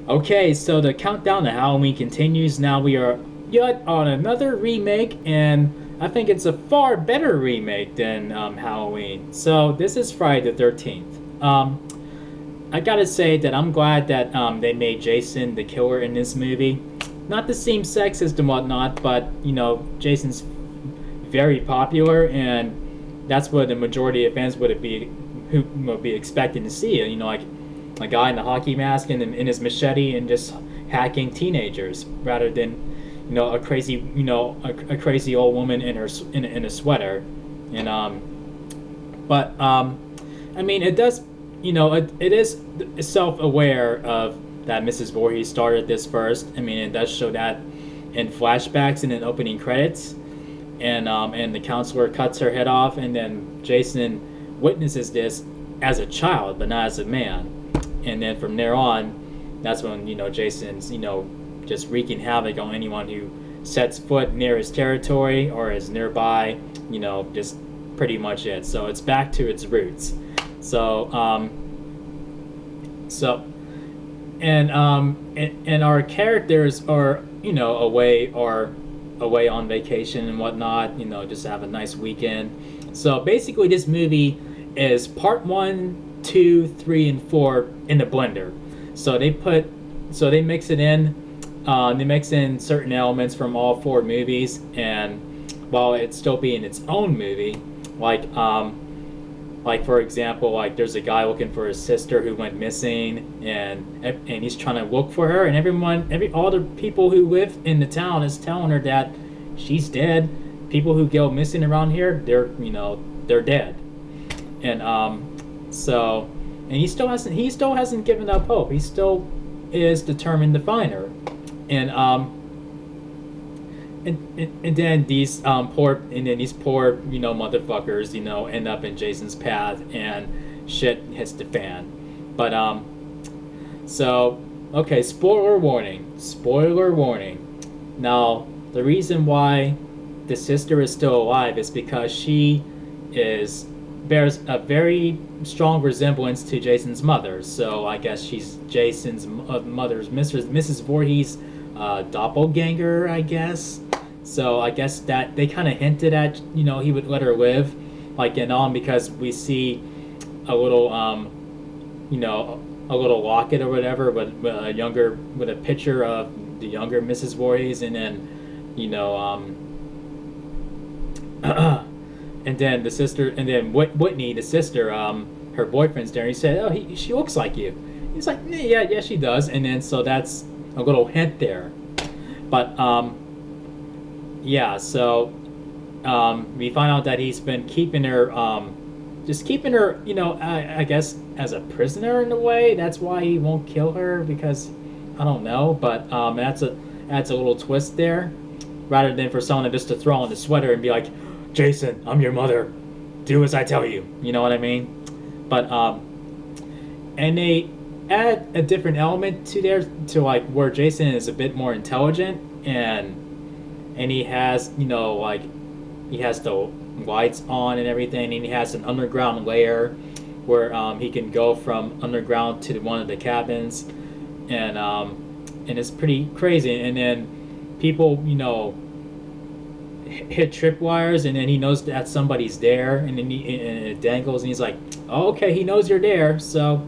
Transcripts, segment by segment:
Okay, so the countdown to Halloween continues. Now we are yet on another remake, and I think it's a far better remake than Halloween. So this is Friday the 13th. I gotta say that I'm glad that they made Jason the killer in this movie. Not to seem sexist and whatnot, but Jason's very popular, and that's what the majority of fans would be expecting to see. Like a guy in the hockey mask and in his machete and just hacking teenagers, rather than a crazy a crazy old woman in in a sweater, and but I mean it does it is self-aware of that Mrs. Voorhees started this first. I mean, it does show that in flashbacks and in opening credits, and the counselor cuts her head off, and then Jason witnesses this as a child, but not as a man. And then from there on, that's when Jason's just wreaking havoc on anyone who sets foot near his territory or is nearby. Just pretty much it. So it's back to its roots. So and our characters are away on vacation and whatnot. Just have a nice weekend. So basically, this movie is part 1, 2, 3, and 4 in the blender. So they mix it in. They mix in certain elements from all 4 movies, and while it's still being its own movie, like for example, like there's a guy looking for his sister who went missing, and he's trying to look for her, and all the people who live in the town is telling her that she's dead. People who go missing around here, they're dead, and so and he still hasn't given up hope. He still is determined to find her, and and then these poor motherfuckers end up in Jason's path, and shit hits the fan. But so okay, spoiler warning. Now the reason why the sister is still alive is because she bears a very strong resemblance to Jason's mother. So I guess she's Jason's mother's Mrs. Voorhees' doppelganger, I guess. So I guess that they kind of hinted at he would let her live, because we see a little a little locket or whatever with a picture of the younger Mrs. Voorhees, and then and then the sister, and then Whitney, the sister, her boyfriend's there. And he said, "Oh, she looks like you." He's like, "Yeah, she does." And then so that's a little hint there. But yeah, so we find out that he's been keeping her, just keeping her, I guess as a prisoner in a way. That's why he won't kill her, because I don't know, but adds a little twist there, rather than for someone just to throw on the sweater and be like, "Jason, I'm your mother. Do as I tell you." You know what I mean? But and they add a different element to like where Jason is a bit more intelligent, and he has he has the lights on and everything, and he has an underground layer where he can go from underground to one of the cabins, and it's pretty crazy. And then people hit tripwires, and then he knows that somebody's there, and then and it dangles, and he's like, "Oh, okay, he knows you're there." So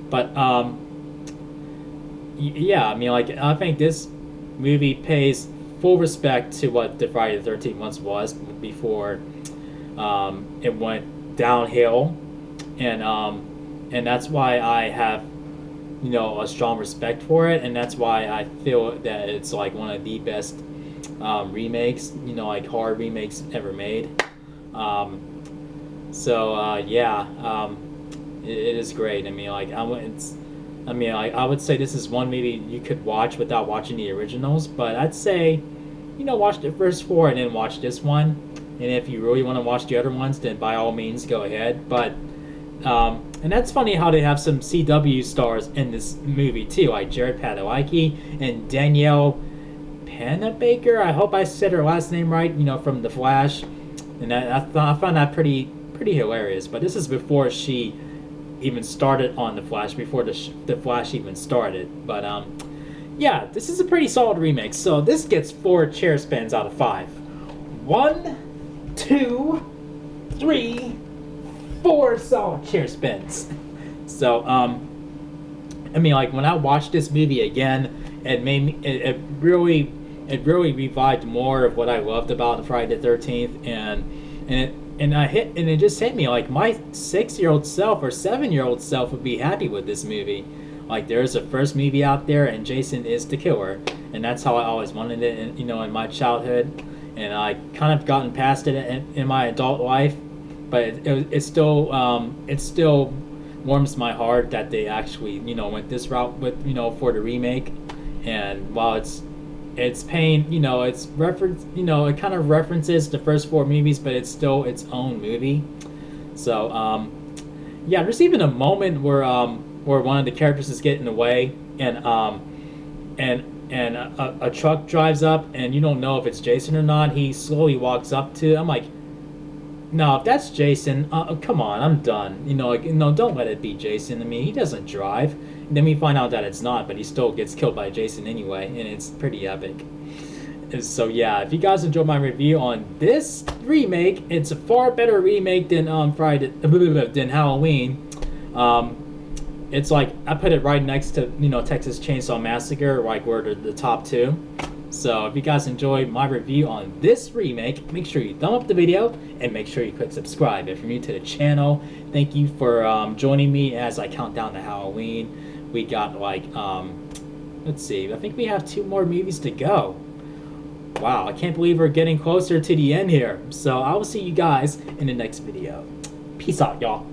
but yeah, I mean, I think this movie pays full respect to what the Friday the 13th once was before it went downhill, and that's why I have a strong respect for it, and that's why I feel that it's like one of the best remakes, horror remakes ever made. Yeah, it is great. I mean, I would say this is one maybe you could watch without watching the originals, but I'd say, watch the first 4 and then watch this one. And if you really want to watch the other ones, then by all means go ahead. But and that's funny how they have some CW stars in this movie too, like Jared Padalecki and Danielle Panabaker. I hope I said her last name right. From The Flash, and I found that pretty hilarious. But this is before she even started on the Flash before the Flash even started. But yeah, this is a pretty solid remake. So this gets 4 chair spins out of 5. 1, 2, 3, 4 solid chair spins. So I mean, like when I watched this movie again, it made me it really revived more of what I loved about Friday the 13th, and it just hit me like my 6-year-old self or 7-year-old self would be happy with this movie. Like there's a first movie out there, and Jason is the killer, and that's how I always wanted it, in my childhood, and I kind of gotten past it in my adult life, but it still warms my heart that they actually went this route with for the remake, and while it's paying it's reference it kind of references the first 4 movies, but it's still its own movie. So yeah, there's even a moment where one of the characters is getting away, and a truck drives up, and you don't know if it's Jason or not. He slowly walks up to it. I'm like, no, if that's Jason, come on, I'm done. Don't let it be Jason. I mean, he doesn't drive. And then we find out that it's not, but he still gets killed by Jason anyway, and it's pretty epic. So yeah, if you guys enjoyed my review on this remake, it's a far better remake than than Halloween. It's like I put it right next to Texas Chainsaw Massacre, like we're the top 2. So if you guys enjoyed my review on this remake, make sure you thumb up the video and make sure you click subscribe if you're new to the channel. Thank you for joining me as I count down to Halloween. We got like let's see, I think we have 2 more movies to go. Wow, I can't believe we're getting closer to the end here. So I will see you guys in the next video. Peace out, y'all.